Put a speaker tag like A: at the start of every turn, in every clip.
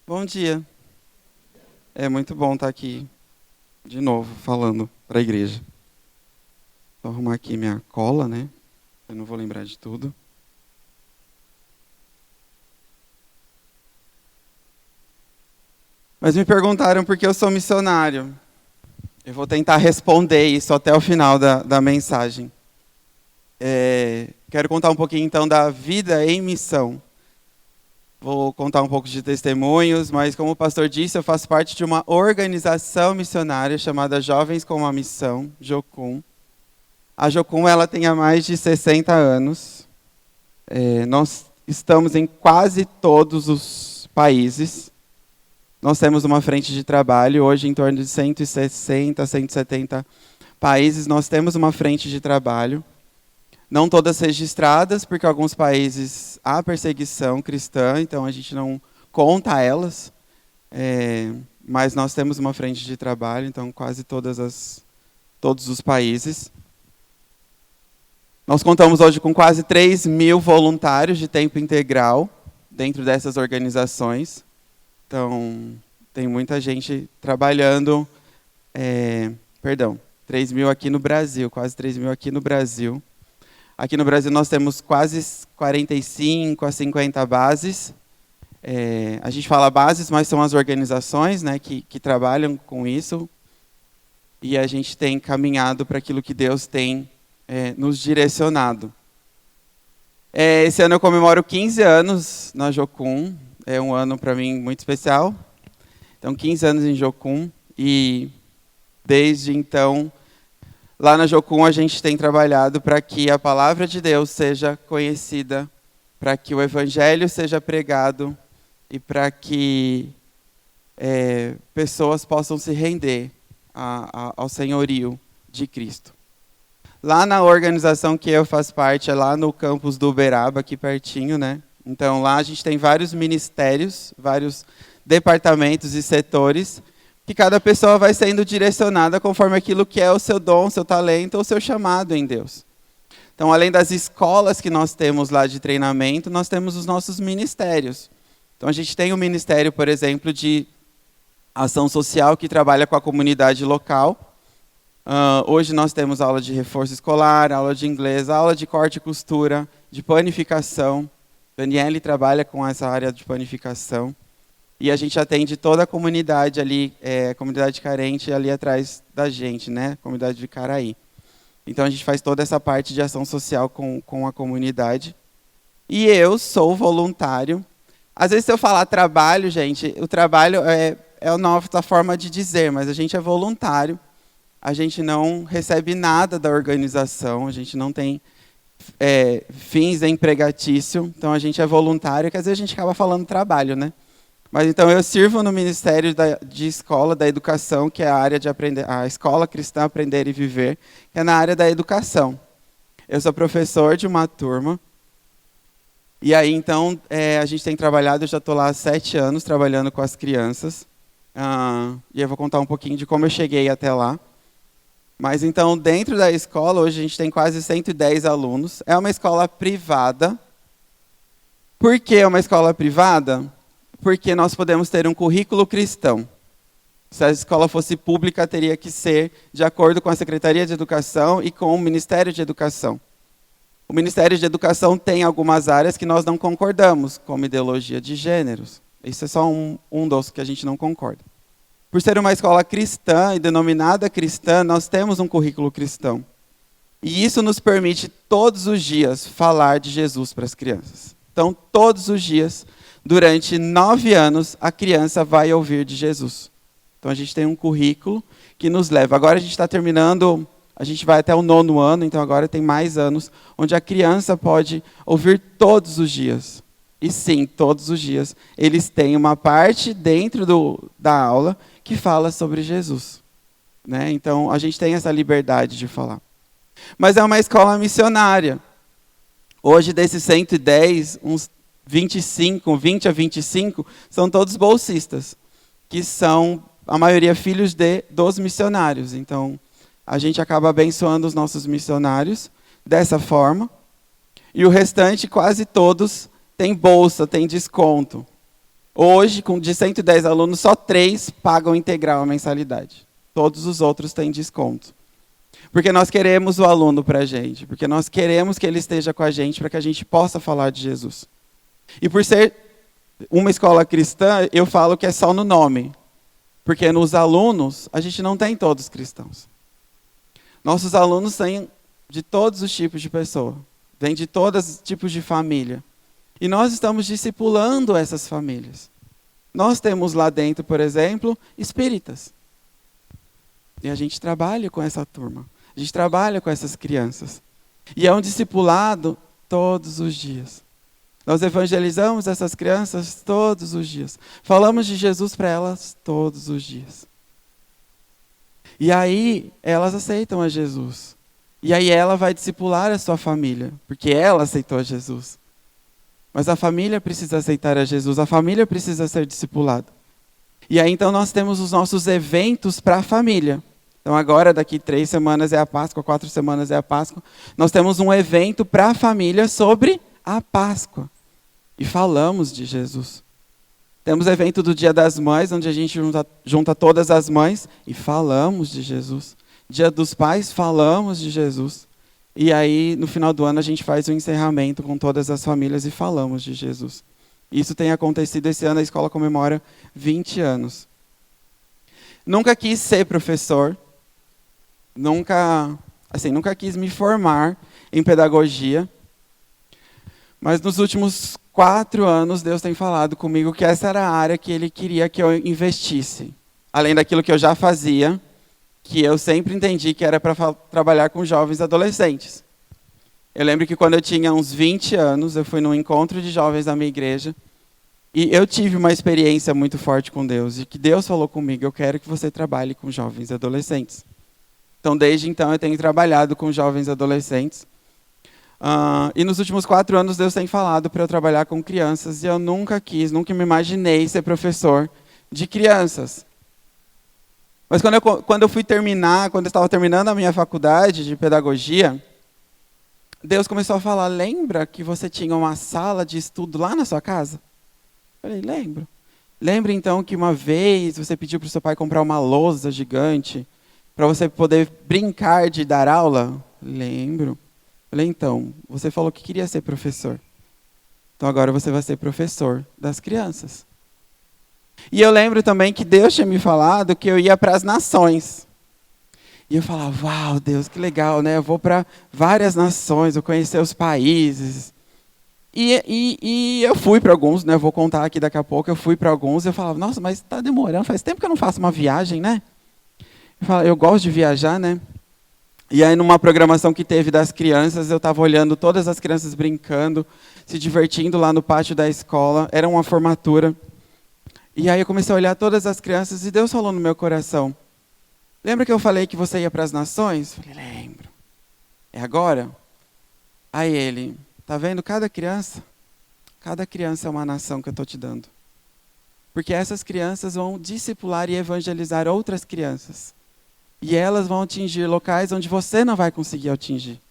A: Bom dia. É muito bom estar aqui de novo falando para a igreja. Vou arrumar aqui minha cola, né? Eu não vou lembrar de tudo. Mas me perguntaram por que eu sou missionário. Eu vou tentar responder isso até o final da mensagem. Quero contar um pouquinho então da vida em missão. Vou contar um pouco de testemunhos, mas como o pastor disse, eu faço parte de uma organização missionária chamada Jovens com uma Missão, Jocum. A Jocum ela tem há mais de 60 anos. Nós estamos em quase todos os países. Nós temos uma frente de trabalho, hoje em torno de 160, 170 países, nós temos uma frente de trabalho. Não todas registradas, porque em alguns países há perseguição cristã, então a gente não conta elas. Mas nós temos uma frente de trabalho, então quase todos os países. Nós contamos hoje com quase 3.000 voluntários de tempo integral dentro dessas organizações. Então, tem muita gente trabalhando, 3.000 aqui no Brasil, quase 3.000 aqui no Brasil. Aqui no Brasil nós temos quase 45 a 50 bases. A gente fala bases, mas são as organizações, né, que trabalham com isso. E a gente tem caminhado para aquilo que Deus tem nos direcionado. Esse ano eu comemoro 15 anos na Jocum. É um ano para mim muito especial. Então, 15 anos em Jocum. E desde então, lá na Jocum a gente tem trabalhado para que a palavra de Deus seja conhecida, para que o evangelho seja pregado e para que pessoas possam se render ao senhorio de Cristo. Lá na organização que eu faço parte, é lá no campus do Uberaba, aqui pertinho, né? Então, lá a gente tem vários ministérios, vários departamentos e setores, que cada pessoa vai sendo direcionada conforme aquilo que é o seu dom, seu talento ou seu chamado em Deus. Então, além das escolas que nós temos lá de treinamento, nós temos os nossos ministérios. Então, a gente tem o ministério, por exemplo, de ação social, que trabalha com a comunidade local. Hoje nós temos aula de reforço escolar, aula de inglês, aula de corte e costura, de panificação. Daniele trabalha com essa área de panificação. E a gente atende toda a comunidade ali, comunidade carente ali atrás da gente, né? Comunidade de Caraí. Então a gente faz toda essa parte de ação social com a comunidade. E eu sou voluntário. Às vezes se eu falar trabalho, gente, o trabalho é a nova forma de dizer, mas a gente é voluntário. A gente não recebe nada da organização, a gente não tem fins empregatício, então a gente é voluntário, que às vezes a gente acaba falando trabalho, né? Mas então eu sirvo no Ministério de Escola da Educação, que é a área de aprender, a Escola Cristã Aprender e Viver, que é na área da educação. Eu sou professor de uma turma, e aí então a gente tem trabalhado, eu já estou lá há 7 anos trabalhando com as crianças, e eu vou contar um pouquinho de como eu cheguei até lá. Mas então, dentro da escola, hoje a gente tem quase 110 alunos. É uma escola privada. Por que é uma escola privada? Porque nós podemos ter um currículo cristão. Se a escola fosse pública, teria que ser de acordo com a Secretaria de Educação e com o Ministério de Educação. O Ministério de Educação tem algumas áreas que nós não concordamos, como ideologia de gêneros. Isso é só um dos que a gente não concorda. Por ser uma escola cristã e denominada cristã, nós temos um currículo cristão. E isso nos permite todos os dias falar de Jesus para as crianças. Então, todos os dias, durante 9 anos, a criança vai ouvir de Jesus. Então, a gente tem um currículo que nos leva. Agora a gente está terminando, a gente vai até o 9º ano, então agora tem mais anos, onde a criança pode ouvir todos os dias. E sim, todos os dias, eles têm uma parte dentro da aula que fala sobre Jesus, né? Então, a gente tem essa liberdade de falar. Mas é uma escola missionária. Hoje, desses 110, uns 20 a 25, são todos bolsistas, que são, a maioria, filhos dos missionários. Então, a gente acaba abençoando os nossos missionários dessa forma. E o restante, quase todos, tem bolsa, tem desconto. Hoje, de 110 alunos, só 3 pagam integral a mensalidade. Todos os outros têm desconto. Porque nós queremos o aluno para a gente. Porque nós queremos que ele esteja com a gente para que a gente possa falar de Jesus. E por ser uma escola cristã, eu falo que é só no nome. Porque nos alunos, a gente não tem todos cristãos. Nossos alunos têm de todos os tipos de pessoa. Vêm de todos os tipos de família. E nós estamos discipulando essas famílias. Nós temos lá dentro, por exemplo, espíritas. E a gente trabalha com essa turma. A gente trabalha com essas crianças. E é um discipulado todos os dias. Nós evangelizamos essas crianças todos os dias. Falamos de Jesus para elas todos os dias. E aí, elas aceitam a Jesus. E aí ela vai discipular a sua família, porque ela aceitou a Jesus. Mas a família precisa aceitar a Jesus, a família precisa ser discipulada. E aí então nós temos os nossos eventos para a família. Então agora, daqui 3 semanas é a Páscoa, 4 semanas é a Páscoa. Nós temos um evento para a família sobre a Páscoa. E falamos de Jesus. Temos evento do Dia das Mães, onde a gente junta todas as mães e falamos de Jesus. Dia dos Pais, falamos de Jesus. E aí, no final do ano, a gente faz o encerramento com todas as famílias e falamos de Jesus. Isso tem acontecido esse ano, a escola comemora 20 anos. Nunca quis ser professor, nunca quis me formar em pedagogia, mas nos últimos 4 anos, Deus tem falado comigo que essa era a área que Ele queria que eu investisse. Além daquilo que eu já fazia, que eu sempre entendi que era para trabalhar com jovens e adolescentes. Eu lembro que quando eu tinha uns 20 anos, eu fui num encontro de jovens da minha igreja, e eu tive uma experiência muito forte com Deus, e que Deus falou comigo: eu quero que você trabalhe com jovens e adolescentes. Então, desde então, eu tenho trabalhado com jovens e adolescentes. E nos últimos 4 anos, Deus tem falado para eu trabalhar com crianças, e eu nunca me imaginei ser professor de crianças. Mas quando eu estava terminando a minha faculdade de pedagogia, Deus começou a falar: lembra que você tinha uma sala de estudo lá na sua casa? Eu falei: lembro. Lembra então que uma vez você pediu para o seu pai comprar uma lousa gigante para você poder brincar de dar aula? Lembro. Eu falei: então, você falou que queria ser professor. Então agora você vai ser professor das crianças. E eu lembro também que Deus tinha me falado que eu ia para as nações. E eu falava: uau, Deus, que legal, né? Eu vou para várias nações, eu conhecer os países. E eu fui para alguns, né? Eu vou contar aqui daqui a pouco. Eu fui para alguns e eu falava: nossa, mas está demorando, faz tempo que eu não faço uma viagem, né? Eu gosto de viajar, né? E aí, numa programação que teve das crianças, eu estava olhando todas as crianças brincando, se divertindo lá no pátio da escola. Era uma formatura. E aí eu comecei a olhar todas as crianças e Deus falou no meu coração: lembra que eu falei que você ia para as nações? Eu falei: lembro. É agora? Aí ele: tá vendo cada criança? Cada criança é uma nação que eu estou te dando. Porque essas crianças vão discipular e evangelizar outras crianças. E elas vão atingir locais onde você não vai conseguir atingir.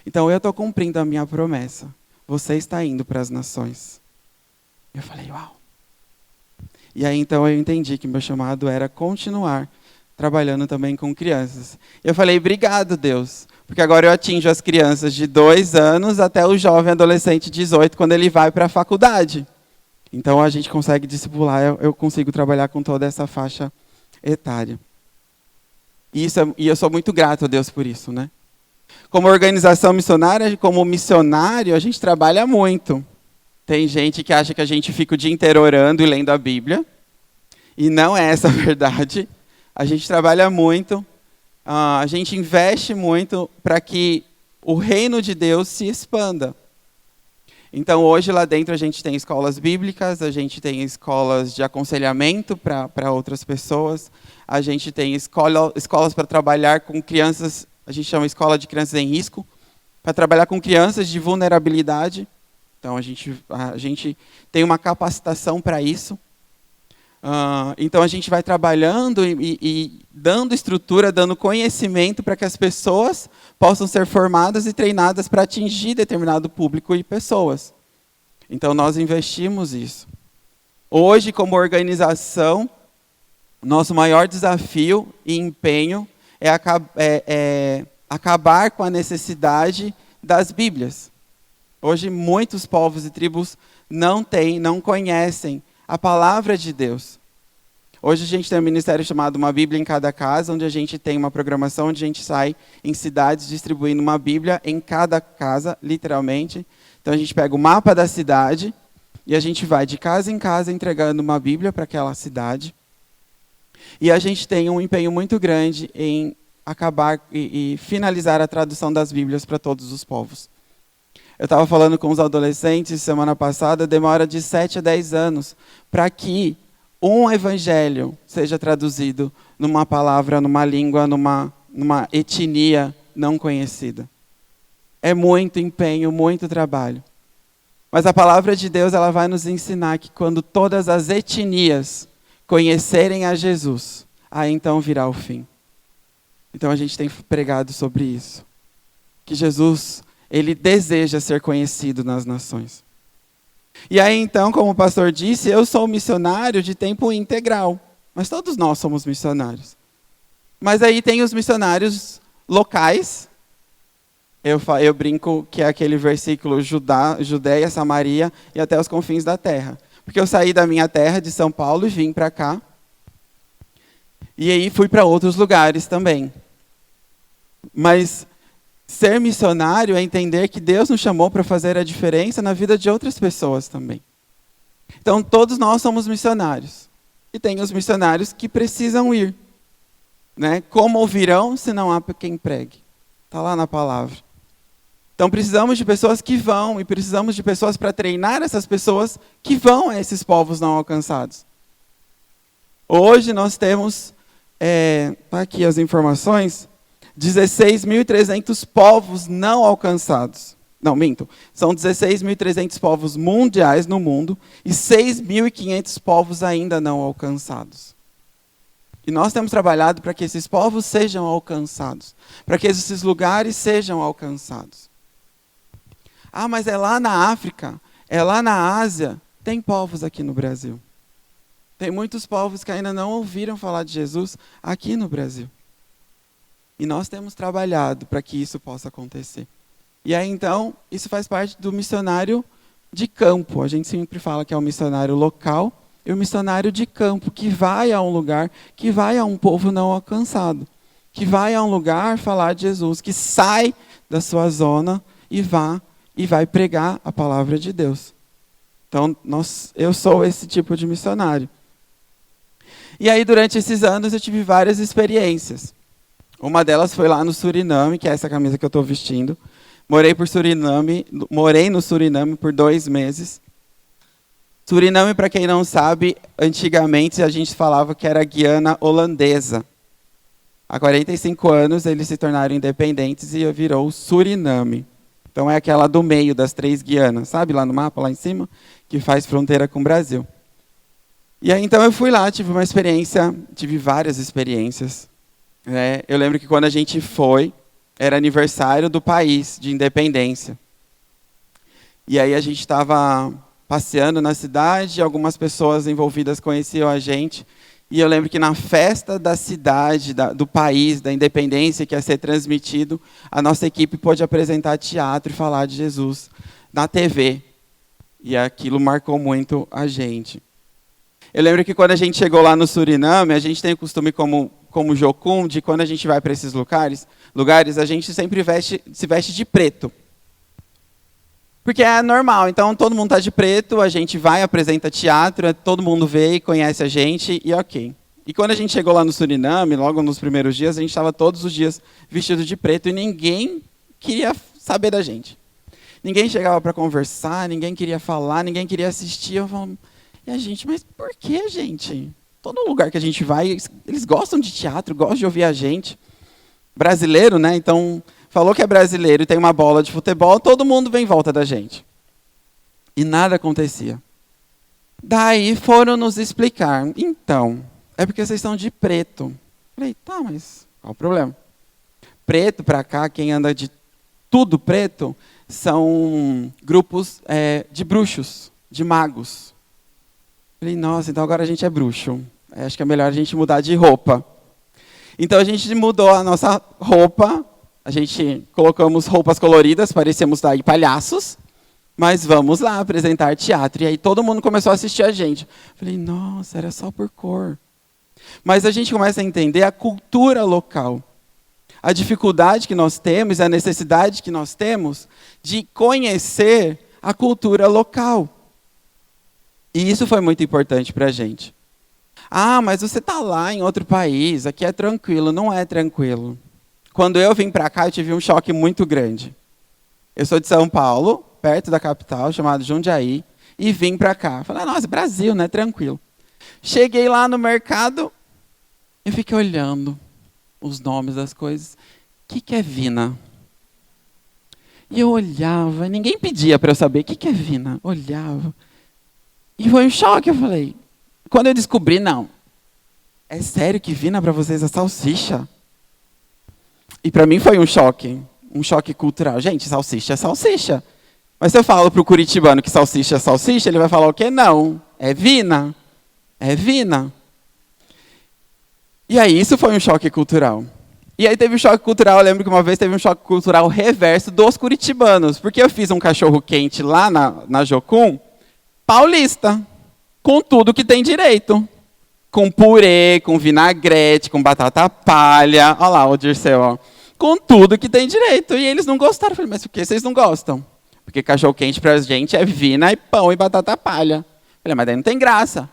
A: Então eu estou cumprindo a minha promessa. Você está indo para as nações. Eu falei: uau. E aí então eu entendi que meu chamado era continuar trabalhando também com crianças. Eu falei: obrigado, Deus, porque agora eu atinjo as crianças de 2 anos até o jovem adolescente de 18, quando ele vai para a faculdade. Então a gente consegue discipular, eu consigo trabalhar com toda essa faixa etária. E eu sou muito grato a Deus por isso, né? Como organização missionária, como missionário, a gente trabalha muito. Tem gente que acha que a gente fica o dia inteiro orando e lendo a Bíblia. E não é essa a verdade. A gente trabalha muito, a gente investe muito para que o reino de Deus se expanda. Então, hoje lá dentro a gente tem escolas bíblicas, a gente tem escolas de aconselhamento para outras pessoas, a gente tem escolas para trabalhar com crianças, a gente chama escola de crianças em risco, para trabalhar com crianças de vulnerabilidade. Então, a gente tem uma capacitação para isso. Então, a gente vai trabalhando e dando estrutura, dando conhecimento para que as pessoas possam ser formadas e treinadas para atingir determinado público e pessoas. Então, nós investimos isso. Hoje, como organização, nosso maior desafio e empenho é acabar com a necessidade das Bíblias. Hoje, muitos povos e tribos não conhecem a palavra de Deus. Hoje a gente tem um ministério chamado Uma Bíblia em Cada Casa, onde a gente tem uma programação onde a gente sai em cidades distribuindo uma Bíblia em cada casa, literalmente. Então a gente pega o mapa da cidade e a gente vai de casa em casa entregando uma Bíblia para aquela cidade. E a gente tem um empenho muito grande em acabar e finalizar a tradução das Bíblias para todos os povos. Eu estava falando com os adolescentes semana passada, demora de 7 a 10 anos para que um evangelho seja traduzido numa palavra, numa língua, numa etnia não conhecida. É muito empenho, muito trabalho. Mas a palavra de Deus, ela vai nos ensinar que quando todas as etnias conhecerem a Jesus, aí então virá o fim. Então a gente tem pregado sobre isso. Que Jesus, ele deseja ser conhecido nas nações. E aí então, como o pastor disse, eu sou missionário de tempo integral. Mas todos nós somos missionários. Mas aí tem os missionários locais. Eu brinco que é aquele versículo Judéia, Samaria e até os confins da terra. Porque eu saí da minha terra, de São Paulo, e vim para cá. E aí fui para outros lugares também. Mas ser missionário é entender que Deus nos chamou para fazer a diferença na vida de outras pessoas também. Então, todos nós somos missionários. E tem os missionários que precisam ir. Né? Como ouvirão se não há quem pregue? Está lá na palavra. Então, precisamos de pessoas que vão, e precisamos de pessoas para treinar essas pessoas que vão a esses povos não alcançados. Hoje nós temos, tá aqui as informações, 16.300 povos não alcançados. Não, minto. São 16.300 povos mundiais no mundo e 6.500 povos ainda não alcançados. E nós temos trabalhado para que esses povos sejam alcançados, para que esses lugares sejam alcançados. Ah, mas é lá na África, é lá na Ásia. Tem povos aqui no Brasil. Tem muitos povos que ainda não ouviram falar de Jesus aqui no Brasil. E nós temos trabalhado para que isso possa acontecer. E aí, então, isso faz parte do missionário de campo. A gente sempre fala que é o missionário local e o missionário de campo, que vai a um lugar, que vai a um povo não alcançado, que vai a um lugar falar de Jesus, que sai da sua zona e vai pregar a palavra de Deus. Então, eu sou esse tipo de missionário. E aí, durante esses anos, eu tive várias experiências. Uma delas foi lá no Suriname, que é essa camisa que eu estou vestindo. Morei no Suriname por 2 meses. Suriname, para quem não sabe, antigamente a gente falava que era Guiana holandesa. Há 45 anos eles se tornaram independentes e virou Suriname. Então é aquela do meio das 3 Guianas, sabe, lá no mapa, lá em cima, que faz fronteira com o Brasil. E aí então eu fui lá, tive várias experiências. Eu lembro que quando a gente foi, era aniversário do país, de independência. E aí a gente estava passeando na cidade, algumas pessoas envolvidas conheciam a gente. E eu lembro que na festa da cidade, do país, da independência, que ia ser transmitido, a nossa equipe pôde apresentar teatro e falar de Jesus na TV. E aquilo marcou muito a gente. Eu lembro que quando a gente chegou lá no Suriname, a gente tem o costume como Jocum, de quando a gente vai para esses lugares, a gente sempre se veste de preto. Porque é normal, então todo mundo está de preto, a gente vai, apresenta teatro, todo mundo vê e conhece a gente, e ok. E quando a gente chegou lá no Suriname, logo nos primeiros dias, a gente estava todos os dias vestido de preto e ninguém queria saber da gente. Ninguém chegava para conversar, ninguém queria falar, ninguém queria assistir. Eu falava, e a gente, mas por que, gente? Todo lugar que a gente vai, eles gostam de teatro, gostam de ouvir a gente. Brasileiro, né? Então, falou que é brasileiro e tem uma bola de futebol, todo mundo vem em volta da gente. E nada acontecia. Daí foram nos explicar. Então, é porque vocês estão de preto. Falei, tá, mas qual o problema? Preto, para cá, quem anda de tudo preto, são grupos de bruxos, de magos. Falei, nossa, então agora a gente é bruxo. Acho que é melhor a gente mudar de roupa. Então a gente mudou a nossa roupa, a gente colocamos roupas coloridas, parecíamos daí palhaços, mas vamos lá apresentar teatro. E aí todo mundo começou a assistir a gente. Falei, nossa, era só por cor. Mas a gente começa a entender a cultura local. A dificuldade que nós temos, a necessidade que nós temos de conhecer a cultura local. E isso foi muito importante para a gente. Ah, mas você está lá em outro país, aqui é tranquilo. Não é tranquilo. Quando eu vim para cá, eu tive um choque muito grande. Eu sou de São Paulo, perto da capital, chamado Jundiaí, e vim para cá. Falei, nossa, Brasil, né? Tranquilo. Cheguei lá no mercado, eu fiquei olhando os nomes das coisas. O que é Vina? E eu olhava, ninguém pedia para eu saber o que é Vina. Olhava. E foi um choque, eu falei. Quando eu descobri, não. É sério que Vina para vocês é salsicha? E para mim foi um choque cultural. Gente, salsicha é salsicha. Mas se eu falo para o curitibano que salsicha é salsicha, ele vai falar o quê? Não, é Vina. É Vina. E aí isso foi um choque cultural. E aí teve um choque cultural, eu lembro que uma vez teve um choque cultural reverso dos curitibanos. Porque eu fiz um cachorro quente lá na Jocum, paulista, com tudo que tem direito. Com purê, com vinagrete, com batata palha. Olha lá o Dirceu, ó. Com tudo que tem direito. E eles não gostaram. Eu falei, mas por que vocês não gostam? Porque cachorro quente pra gente é vina e pão e batata palha. Eu falei, mas daí não tem graça.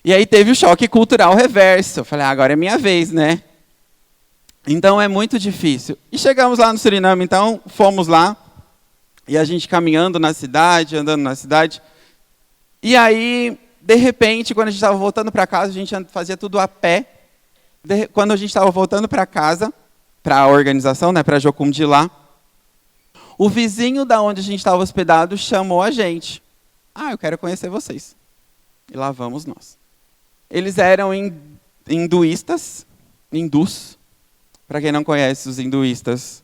A: E aí teve o choque cultural reverso. Eu falei, agora é minha vez, né? Então é muito difícil. E chegamos lá no Suriname, então fomos lá. E a gente caminhando na cidade, andando na cidade. E aí, de repente, quando a gente estava voltando para casa, a gente fazia tudo a pé. Quando a gente estava voltando para casa, para a organização, né, para a Jocum de lá, o vizinho da onde a gente estava hospedado chamou a gente. Ah, eu quero conhecer vocês. E lá vamos nós. Eles eram hinduístas, hindus. Para quem não conhece os hinduístas,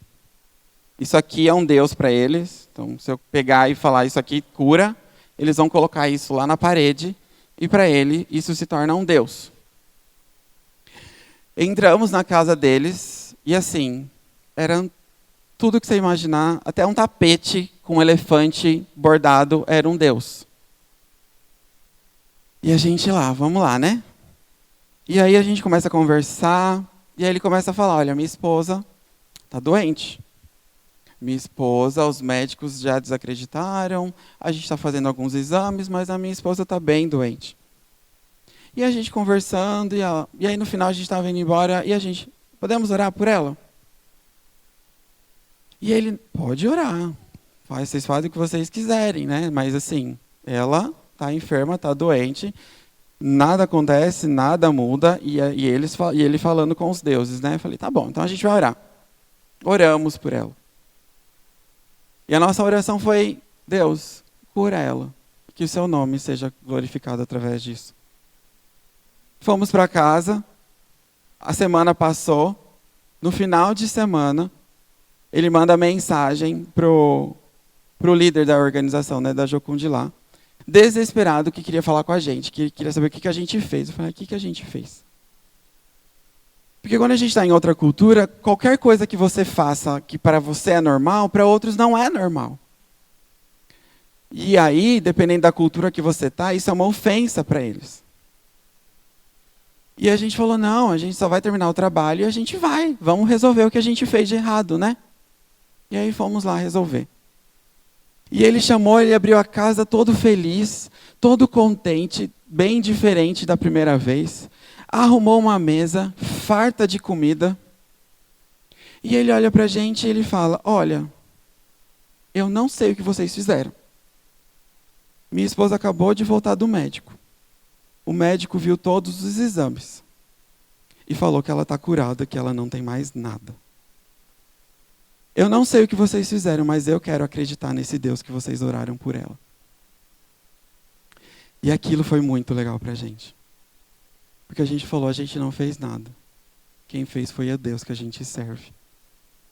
A: isso aqui é um deus para eles. Então, se eu pegar e falar isso aqui cura, eles vão colocar isso lá na parede e para ele isso se torna um deus. Entramos na casa deles e assim, era tudo que você imaginar, até um tapete com um elefante bordado era um deus. E a gente lá, vamos lá, né? E aí a gente começa a conversar, e aí ele começa a falar, olha, minha esposa está doente. Minha esposa, os médicos já desacreditaram, a gente está fazendo alguns exames, mas a minha esposa está bem doente. E a gente conversando, e aí no final a gente estava indo embora, e a gente, podemos orar por ela? E ele, pode orar, vocês fazem o que vocês quiserem, né? Mas assim, ela está enferma, está doente, nada acontece, nada muda, e ele falando com os deuses, né? Eu falei, tá bom, então a gente vai orar. Oramos por ela. E a nossa oração foi, Deus, cura ela, que o seu nome seja glorificado através disso. Fomos para casa, a semana passou, no final de semana, ele manda mensagem pro líder da organização, né, da Jocum de lá, desesperado, que queria falar com a gente, que queria saber o que a gente fez. Eu falei, o que a gente fez? Porque quando a gente está em outra cultura, qualquer coisa que você faça que para você é normal, para outros não é normal. E aí, dependendo da cultura que você está, isso é uma ofensa para eles. E a gente falou, não, a gente só vai terminar o trabalho e a gente vai. Vamos resolver o que a gente fez de errado, né? E aí fomos lá resolver. E ele chamou, ele abriu a casa todo feliz, todo contente, bem diferente da primeira vez. Arrumou uma mesa, farta de comida. E ele olha para a gente e ele fala, olha, eu não sei o que vocês fizeram. Minha esposa acabou de voltar do médico. O médico viu todos os exames. E falou que ela está curada, que ela não tem mais nada. Eu não sei o que vocês fizeram, mas eu quero acreditar nesse Deus que vocês oraram por ela. E aquilo foi muito legal para a gente. Porque a gente falou, a gente não fez nada. Quem fez foi a Deus que a gente serve.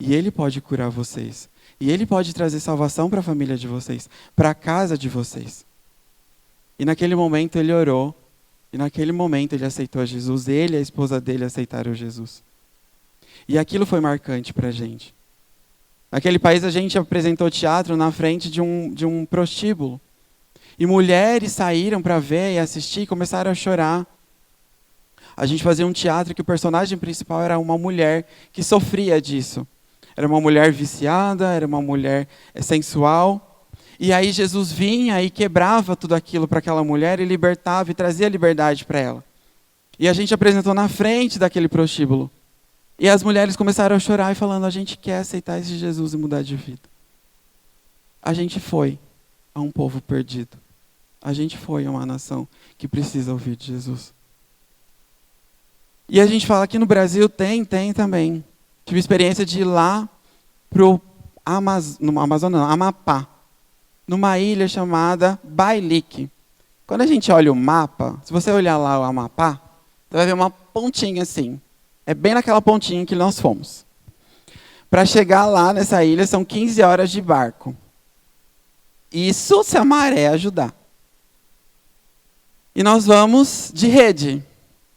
A: E Ele pode curar vocês. E Ele pode trazer salvação para a família de vocês, para a casa de vocês. E naquele momento ele orou. E naquele momento ele aceitou Jesus. Ele e a esposa dele aceitaram Jesus. E aquilo foi marcante para a gente. Naquele país a gente apresentou teatro na frente de um prostíbulo. E mulheres saíram para ver e assistir e começaram a chorar. A gente fazia um teatro que o personagem principal era uma mulher que sofria disso. Era uma mulher viciada, era uma mulher sensual. E aí Jesus vinha e quebrava tudo aquilo para aquela mulher e libertava e trazia liberdade para ela. E a gente apresentou na frente daquele prostíbulo. E as mulheres começaram a chorar e falando, a gente quer aceitar esse Jesus e mudar de vida. A gente foi a um povo perdido. A gente foi a uma nação que precisa ouvir de Jesus. E a gente fala que no Brasil tem também. Tive experiência de ir lá pro Amapá, numa ilha chamada Bailique. Quando a gente olha o mapa, se você olhar lá o Amapá, você vai ver uma pontinha assim. É bem naquela pontinha que nós fomos. Para chegar lá nessa ilha são 15 horas de barco. Isso se a maré ajudar. E nós vamos de rede.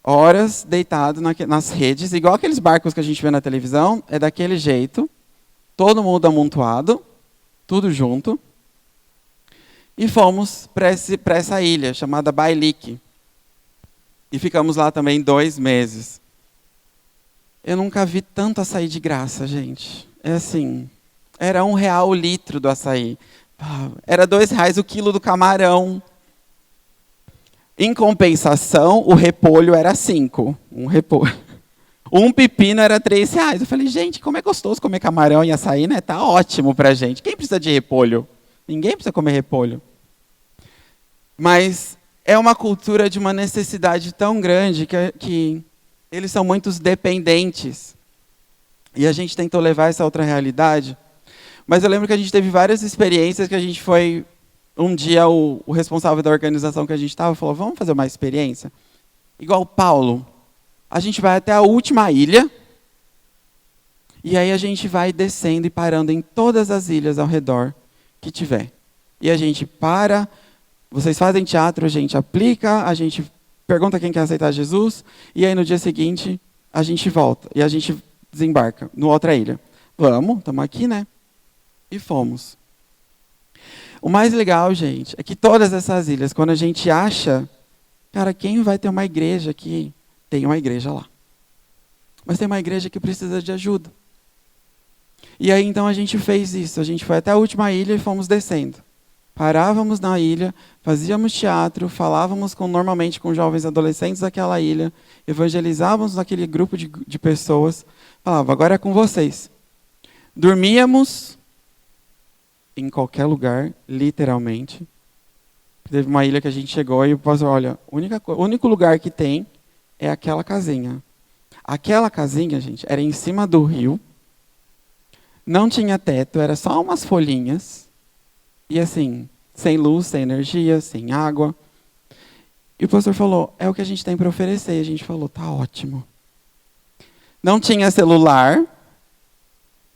A: Horas deitado nas redes, igual aqueles barcos que a gente vê na televisão, é daquele jeito. Todo mundo amontoado, tudo junto. E fomos para essa ilha, chamada Bailique. E ficamos lá também 2 meses. Eu nunca vi tanto açaí de graça, gente. É assim, era R$1 o litro do açaí. Era R$2 o quilo do camarão. Em compensação, o repolho era 5. Um repolho. Um pepino era R$3. Eu falei, gente, como é gostoso comer camarão e açaí, né? Tá ótimo pra gente. Quem precisa de repolho? Ninguém precisa comer repolho. Mas é uma cultura de uma necessidade tão grande que eles são muito dependentes. E a gente tentou levar essa outra realidade. Mas eu lembro que a gente teve várias experiências que a gente foi... Um dia o responsável da organização que a gente estava falou, vamos fazer uma experiência? Igual Paulo. A gente vai até a última ilha. E aí a gente vai descendo e parando em todas as ilhas ao redor que tiver. E a gente para, vocês fazem teatro, a gente aplica, a gente pergunta quem quer aceitar Jesus. E aí no dia seguinte a gente volta. E a gente desembarca no outra ilha. Vamos, estamos aqui, né? E fomos. O mais legal, gente, é que todas essas ilhas, quando a gente acha, cara, quem vai ter uma igreja aqui? Tem uma igreja lá. Mas tem uma igreja que precisa de ajuda. E aí, então, a gente fez isso. A gente foi até a última ilha e fomos descendo. Parávamos na ilha, fazíamos teatro, falávamos normalmente com jovens adolescentes daquela ilha, evangelizávamos naquele grupo de pessoas, falava, agora é com vocês. Dormíamos em qualquer lugar, literalmente. Teve uma ilha que a gente chegou e o pastor, olha, o único lugar que tem é aquela casinha. Aquela casinha, gente, era em cima do rio, não tinha teto, era só umas folhinhas, e assim, sem luz, sem energia, sem água. E o pastor falou, é o que a gente tem para oferecer. E a gente falou, tá ótimo. Não tinha celular,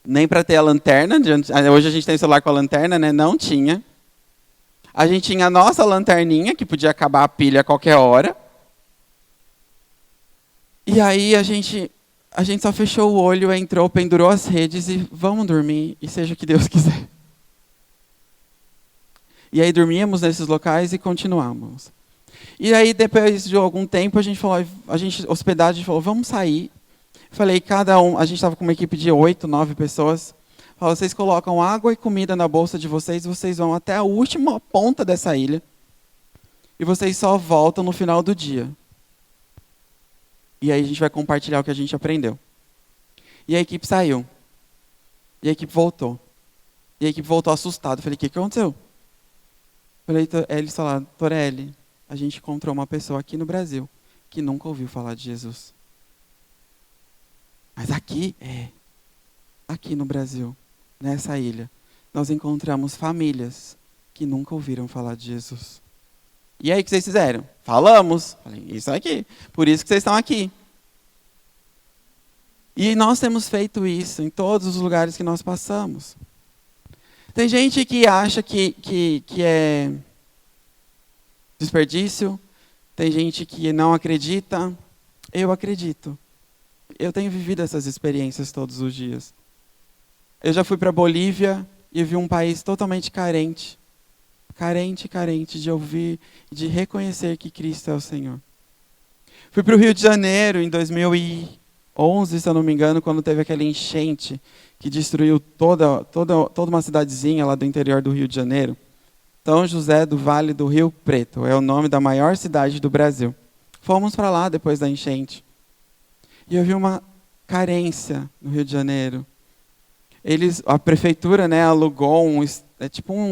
A: nem para ter a lanterna. Hoje a gente tem celular com a lanterna, né? Não tinha. A gente tinha a nossa lanterninha, que podia acabar a pilha a qualquer hora. E aí a gente só fechou o olho, entrou, pendurou as redes e vamos dormir, e seja o que Deus quiser. E aí dormíamos nesses locais e continuávamos. E aí depois de algum tempo a gente hospedagem falou, vamos sair. Falei, cada um, a gente estava com uma equipe de 8, 9 pessoas. Falei, vocês colocam água e comida na bolsa de vocês, vocês vão até a última ponta dessa ilha. E vocês só voltam no final do dia. E aí a gente vai compartilhar o que a gente aprendeu. E a equipe saiu. E a equipe voltou. E a equipe voltou assustada. Falei, o que aconteceu? Falei, eles falaram, Torelli, a gente encontrou uma pessoa aqui no Brasil que nunca ouviu falar de Jesus. Mas aqui no Brasil, nessa ilha, nós encontramos famílias que nunca ouviram falar de Jesus. E aí, o que vocês fizeram? Falamos. Falei, isso aqui. Por isso que vocês estão aqui. E nós temos feito isso em todos os lugares que nós passamos. Tem gente que acha que desperdício, tem gente que não acredita. Eu acredito. Eu tenho vivido essas experiências todos os dias. Eu já fui para a Bolívia e vi um país totalmente carente. Carente de ouvir, de reconhecer que Cristo é o Senhor. Fui para o Rio de Janeiro em 2011, se eu não me engano, quando teve aquela enchente que destruiu toda uma cidadezinha lá do interior do Rio de Janeiro. São José do Vale do Rio Preto, é o nome da maior cidade do Brasil. Fomos para lá depois da enchente. E eu vi uma carência no Rio de Janeiro. A prefeitura, alugou um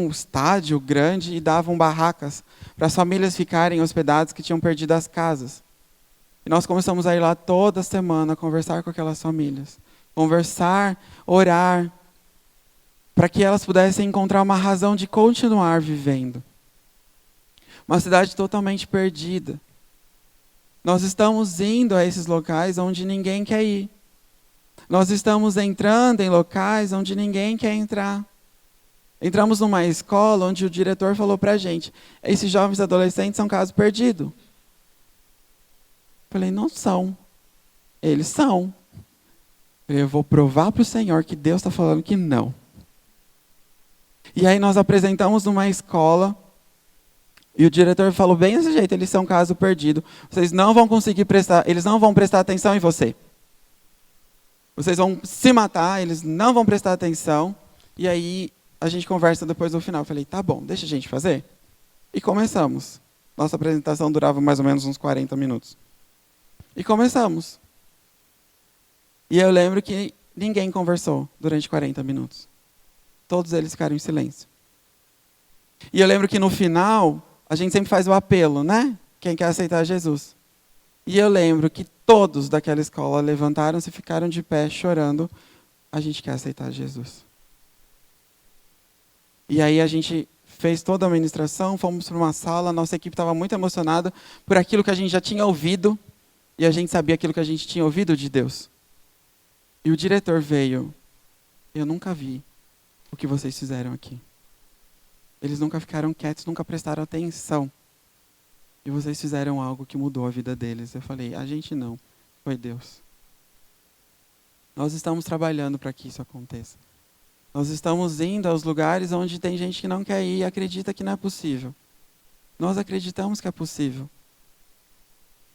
A: estádio grande e davam barracas para as famílias ficarem hospedadas que tinham perdido as casas. E nós começamos a ir lá toda semana, conversar com aquelas famílias. Conversar, orar, para que elas pudessem encontrar uma razão de continuar vivendo. Uma cidade totalmente perdida. Nós estamos indo a esses locais onde ninguém quer ir. Nós estamos entrando em locais onde ninguém quer entrar. Entramos numa escola onde o diretor falou para a gente, esses jovens adolescentes são caso perdido. Falei, não são. Eles são. Eu vou provar para o Senhor que Deus está falando que não. E aí nós apresentamos numa escola, e o diretor falou bem desse jeito, eles são caso perdido. Vocês não vão conseguir eles não vão prestar atenção em você. Vocês vão se matar, eles não vão prestar atenção. E aí a gente conversa depois no final. Eu falei, tá bom, deixa a gente fazer. E começamos. Nossa apresentação durava mais ou menos uns 40 minutos. E começamos. E eu lembro que ninguém conversou durante 40 minutos. Todos eles ficaram em silêncio. E eu lembro que no final, a gente sempre faz o apelo, né? Quem quer aceitar Jesus. E eu lembro que todos daquela escola levantaram-se e ficaram de pé chorando. A gente quer aceitar Jesus. E aí a gente fez toda a ministração, fomos para uma sala, nossa equipe estava muito emocionada por aquilo que a gente já tinha ouvido. E a gente sabia aquilo que a gente tinha ouvido de Deus. E o diretor veio. Eu nunca vi o que vocês fizeram aqui. Eles nunca ficaram quietos, nunca prestaram atenção. E vocês fizeram algo que mudou a vida deles. Eu falei, a gente não, foi Deus. Nós estamos trabalhando para que isso aconteça. Nós estamos indo aos lugares onde tem gente que não quer ir e acredita que não é possível. Nós acreditamos que é possível.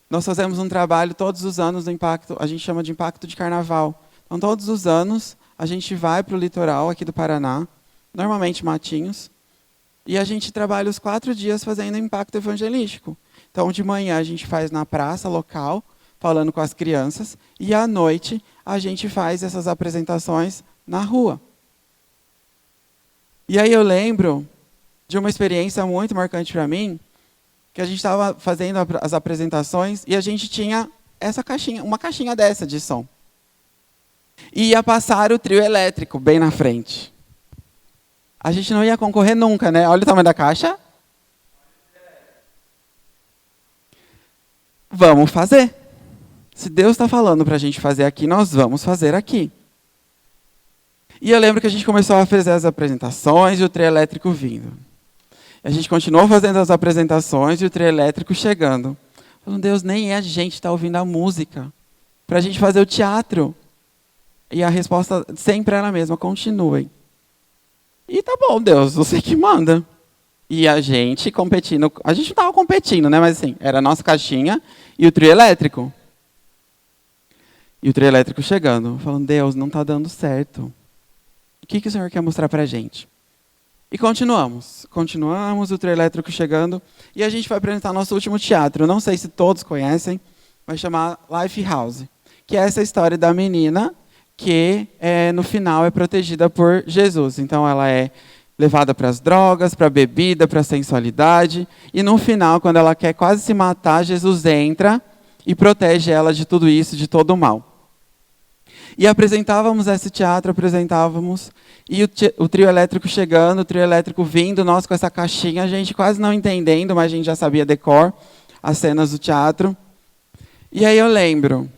A: Nós fazemos um trabalho todos os anos no impacto, a gente chama de impacto de carnaval. Então, todos os anos, a gente vai para o litoral aqui do Paraná, normalmente Matinhos, e a gente trabalha os 4 dias fazendo impacto evangelístico. Então, de manhã a gente faz na praça local, falando com as crianças, e à noite a gente faz essas apresentações na rua. E aí eu lembro de uma experiência muito marcante para mim, que a gente estava fazendo as apresentações e a gente tinha essa caixinha, uma caixinha dessa de som. E ia passar o trio elétrico bem na frente. A gente não ia concorrer nunca, né? Olha o tamanho da caixa. Vamos fazer. Se Deus está falando para a gente fazer aqui, nós vamos fazer aqui. E eu lembro que a gente começou a fazer as apresentações e o trio elétrico vindo. A gente continuou fazendo as apresentações e o trio elétrico chegando. Falando, Deus, nem a gente está ouvindo a música. Para a gente fazer o teatro. E a resposta sempre era a mesma, continuem. E tá bom, Deus, você que manda. E a gente competindo, a gente não estava competindo, né? Mas assim, era a nossa caixinha e o trio elétrico. E o trio elétrico chegando, falando, Deus, não está dando certo. O que o Senhor quer mostrar para a gente? E continuamos, o trio elétrico chegando, e a gente vai apresentar nosso último teatro. Eu não sei se todos conhecem, vai chamar Life House, que é essa história da menina que no final é protegida por Jesus. Então ela é levada para as drogas, para a bebida, para a sensualidade, e no final, quando ela quer quase se matar, Jesus entra e protege ela de tudo isso, de todo o mal. E apresentávamos esse teatro, e o trio elétrico chegando, o trio elétrico vindo, nós com essa caixinha, a gente quase não entendendo, mas a gente já sabia decor as cenas do teatro. E aí eu lembro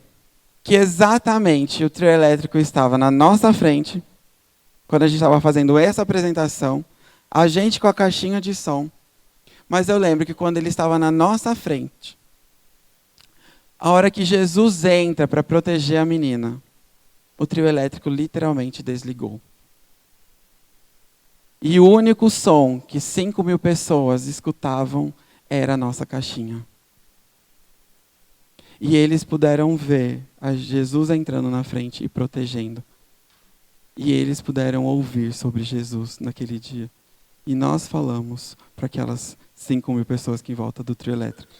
A: que exatamente o trio elétrico estava na nossa frente, quando a gente estava fazendo essa apresentação, a gente com a caixinha de som, Mas eu lembro que quando ele estava na nossa frente, a hora que Jesus entra para proteger a menina, o trio elétrico literalmente desligou. E o único som que 5.000 pessoas escutavam era a nossa caixinha. E eles puderam ver a Jesus entrando na frente e protegendo. E eles puderam ouvir sobre Jesus naquele dia. E nós falamos para aquelas 5.000 pessoas que em volta do trio elétrico.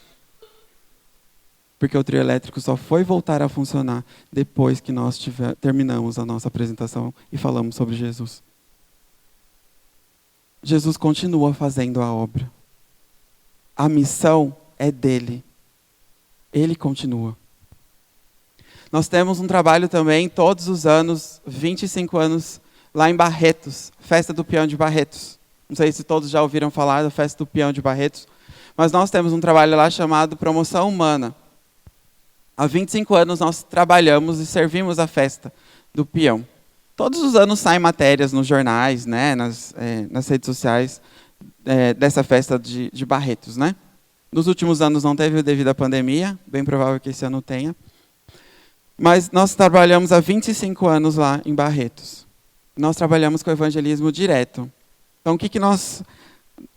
A: Porque o trio elétrico só foi voltar a funcionar depois que nós terminamos a nossa apresentação e falamos sobre Jesus. Jesus continua fazendo a obra. A missão é dele. Ele continua. Nós temos um trabalho também, todos os anos, 25 anos, lá em Barretos, Festa do Peão de Barretos. Não sei se todos já ouviram falar da Festa do Peão de Barretos, mas nós temos um trabalho lá chamado Promoção Humana. Há 25 anos nós trabalhamos e servimos a Festa do Peão. Todos os anos saem matérias nos jornais, né, nas redes sociais, dessa festa de Barretos, né? Nos últimos anos não teve devido à pandemia, bem provável que esse ano tenha. Mas nós trabalhamos há 25 anos lá em Barretos. Nós trabalhamos com evangelismo direto. Então,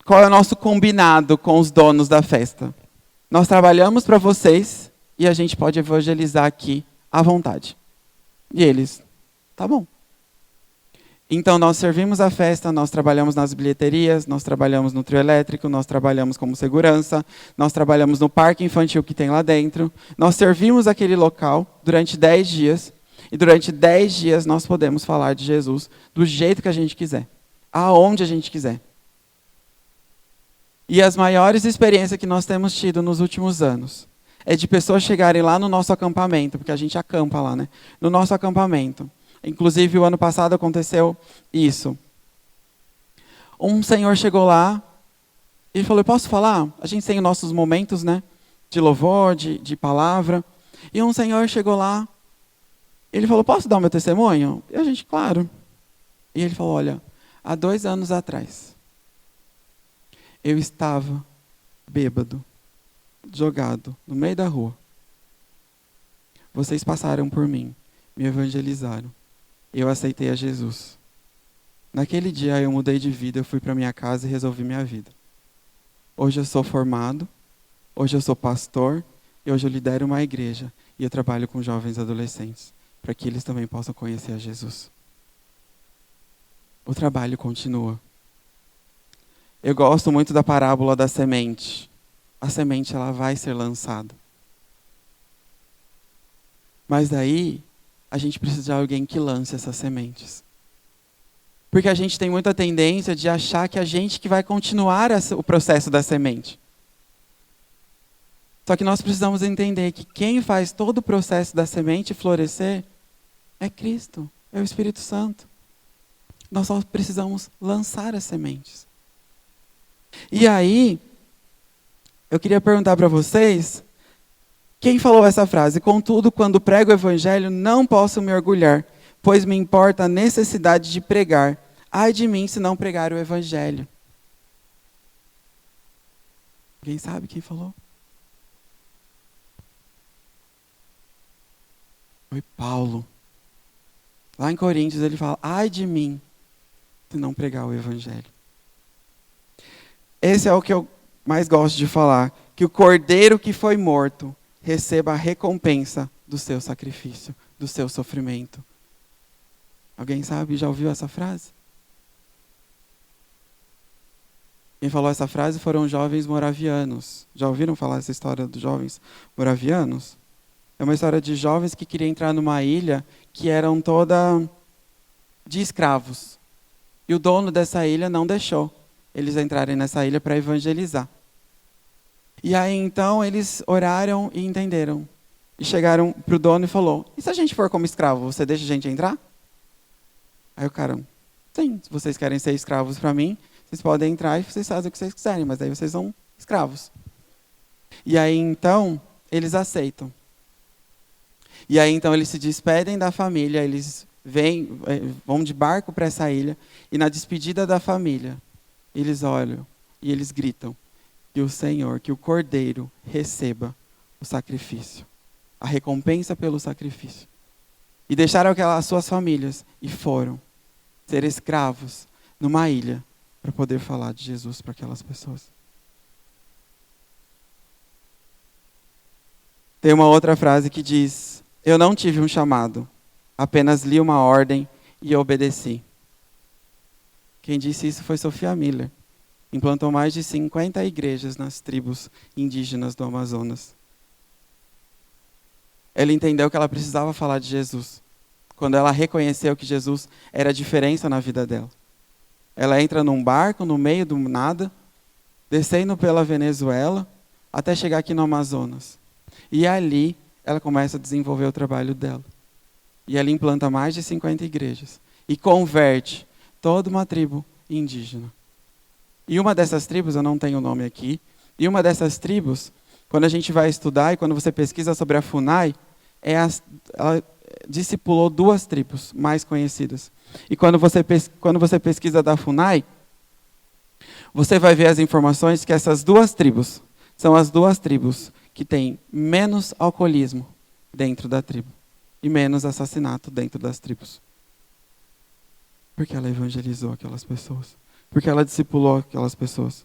A: qual é o nosso combinado com os donos da festa? Nós trabalhamos para vocês e a gente pode evangelizar aqui à vontade. E eles, tá bom. Então, nós servimos a festa, nós trabalhamos nas bilheterias, nós trabalhamos no trio elétrico, nós trabalhamos como segurança, nós trabalhamos no parque infantil que tem lá dentro. Nós servimos aquele local durante 10 dias, e durante 10 dias nós podemos falar de Jesus do jeito que a gente quiser, aonde a gente quiser. E as maiores experiências que nós temos tido nos últimos anos é de pessoas chegarem lá no nosso acampamento, porque a gente acampa lá, né? No nosso acampamento. Inclusive, o ano passado aconteceu isso. Um senhor chegou lá e falou, posso falar? A gente tem os nossos momentos, né? De louvor, de palavra. E um senhor chegou lá, ele falou, posso dar o meu testemunho? E a gente, claro. E ele falou, olha, há 2 anos atrás, eu estava bêbado, jogado no meio da rua. Vocês passaram por mim, me evangelizaram. Eu aceitei a Jesus. Naquele dia eu mudei de vida, eu fui para minha casa e resolvi minha vida. Hoje eu sou formado, hoje eu sou pastor, e hoje eu lidero uma igreja e eu trabalho com jovens adolescentes, para que eles também possam conhecer a Jesus. O trabalho continua. Eu gosto muito da parábola da semente. A semente ela vai ser lançada. Mas daí a gente precisa de alguém que lance essas sementes. Porque a gente tem muita tendência de achar que a gente que vai continuar o processo da semente. Só que nós precisamos entender que quem faz todo o processo da semente florescer é Cristo, é o Espírito Santo. Nós só precisamos lançar as sementes. E aí, eu queria perguntar para vocês, quem falou essa frase? Contudo, quando prego o evangelho, não posso me orgulhar, pois me importa a necessidade de pregar. Ai de mim se não pregar o evangelho. Alguém sabe quem falou? Foi Paulo. Lá em Coríntios ele fala, ai de mim se não pregar o evangelho. Esse é o que eu mais gosto de falar, que o cordeiro que foi morto receba a recompensa do seu sacrifício, do seu sofrimento. Alguém sabe? Já ouviu essa frase? Quem falou essa frase foram jovens moravianos. Já ouviram falar essa história dos jovens moravianos? É uma história de jovens que queriam entrar numa ilha que eram toda de escravos. E o dono dessa ilha não deixou eles entrarem nessa ilha para evangelizar. E aí então eles oraram e entenderam. E chegaram para o dono e falou, e se a gente for como escravo, você deixa a gente entrar? Aí o cara, sim, se vocês querem ser escravos para mim, vocês podem entrar e vocês fazem o que vocês quiserem, mas aí vocês são escravos. E aí então eles aceitam. E aí então eles se despedem da família, eles vão de barco para essa ilha, e na despedida da família, eles olham e eles gritam, que o Senhor, que o Cordeiro receba o sacrifício, a recompensa pelo sacrifício. E deixaram aquelas suas famílias e foram ser escravos numa ilha para poder falar de Jesus para aquelas pessoas. Tem uma outra frase que diz: eu não tive um chamado, apenas li uma ordem e obedeci. Quem disse isso foi Sophia Miller. Implantou mais de 50 igrejas nas tribos indígenas do Amazonas. Ela entendeu que ela precisava falar de Jesus. Quando ela reconheceu que Jesus era a diferença na vida dela. Ela entra num barco no meio do nada, descendo pela Venezuela, até chegar aqui no Amazonas. E ali ela começa a desenvolver o trabalho dela. E ela implanta mais de 50 igrejas. E converte toda uma tribo indígena. E uma dessas tribos, eu não tenho o nome aqui, e uma dessas tribos, quando a gente vai estudar e quando você pesquisa sobre a FUNAI, ela discipulou 2 tribos mais conhecidas. E quando você pesquisa da FUNAI, você vai ver as informações que essas 2 tribos são as 2 tribos que têm menos alcoolismo dentro da tribo e menos assassinato dentro das tribos. Porque ela evangelizou aquelas pessoas. Porque ela discipulou aquelas pessoas.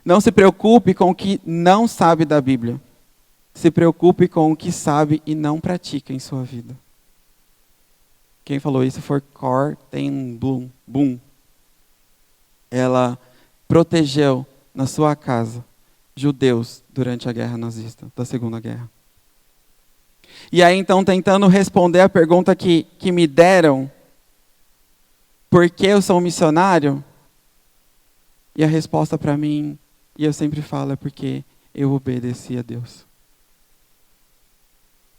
A: Não se preocupe com o que não sabe da Bíblia. Se preocupe com o que sabe e não pratica em sua vida. Quem falou isso foi Corrie ten Boom. Ela protegeu na sua casa judeus durante a guerra nazista, da Segunda Guerra. E aí então, tentando responder a pergunta que me deram, por que eu sou um missionário? E a resposta para mim, e eu sempre falo, é porque eu obedeci a Deus.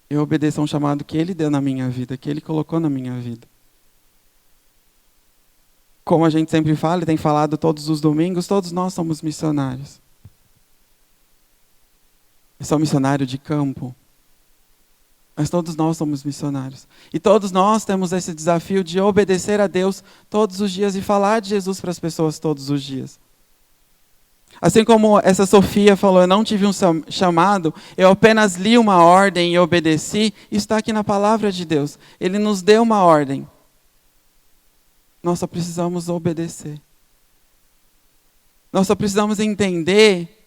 A: Eu obedeço a um chamado que Ele deu na minha vida, que Ele colocou na minha vida. Como a gente sempre fala e tem falado todos os domingos, todos nós somos missionários. Eu sou missionário de campo. Mas todos nós somos missionários. E todos nós temos esse desafio de obedecer a Deus todos os dias e falar de Jesus para as pessoas todos os dias. Assim como essa Sofia falou, eu não tive um chamado, eu apenas li uma ordem e obedeci, isso está aqui na palavra de Deus. Ele nos deu uma ordem. Nós só precisamos obedecer. Nós só precisamos entender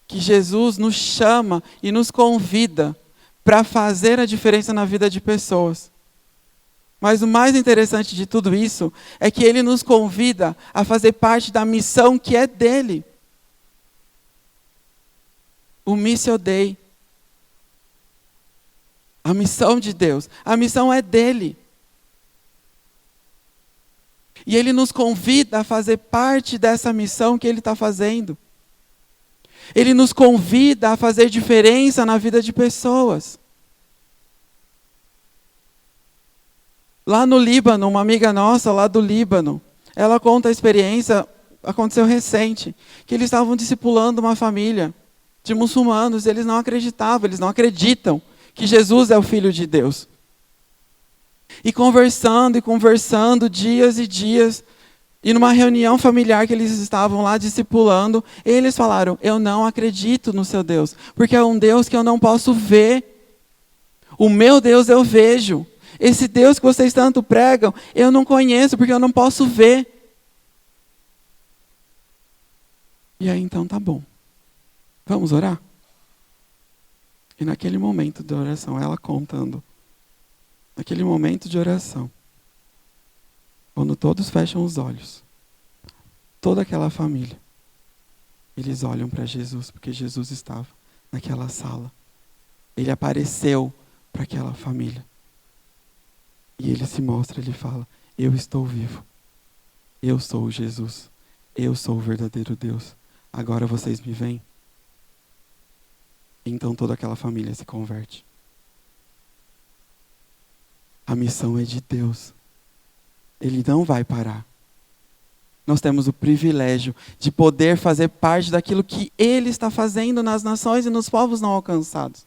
A: que Jesus nos chama e nos convida para fazer a diferença na vida de pessoas. Mas o mais interessante de tudo isso é que Ele nos convida a fazer parte da missão que é dele. O Missio Dei. A missão de Deus. A missão é dele. E Ele nos convida a fazer parte dessa missão que Ele está fazendo. Ele nos convida a fazer diferença na vida de pessoas. Lá no Líbano, uma amiga nossa lá do Líbano, ela conta a experiência, aconteceu recente, que eles estavam discipulando uma família de muçulmanos, eles não acreditavam, eles não acreditam que Jesus é o Filho de Deus. E conversando, dias e dias, e numa reunião familiar que eles estavam lá discipulando, eles falaram, eu não acredito no seu Deus, porque é um Deus que eu não posso ver. O meu Deus eu vejo. Esse Deus que vocês tanto pregam, eu não conheço, porque eu não posso ver. E aí então tá bom. Vamos orar? E naquele momento de oração, ela contando, naquele momento de oração, quando todos fecham os olhos, toda aquela família, eles olham para Jesus, porque Jesus estava naquela sala. Ele apareceu para aquela família. E ele se mostra, ele fala, eu estou vivo. Eu sou Jesus. Eu sou o verdadeiro Deus. Agora vocês me veem? Então toda aquela família se converte. A missão é de Deus. Ele não vai parar. Nós temos o privilégio de poder fazer parte daquilo que Ele está fazendo nas nações e nos povos não alcançados.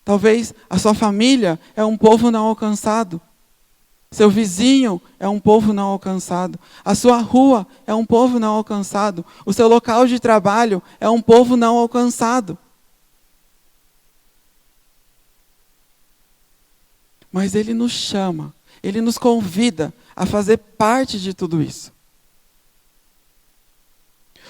A: Talvez a sua família é um povo não alcançado. Seu vizinho é um povo não alcançado. A sua rua é um povo não alcançado. O seu local de trabalho é um povo não alcançado. Mas Ele nos chama, Ele nos convida a fazer parte de tudo isso.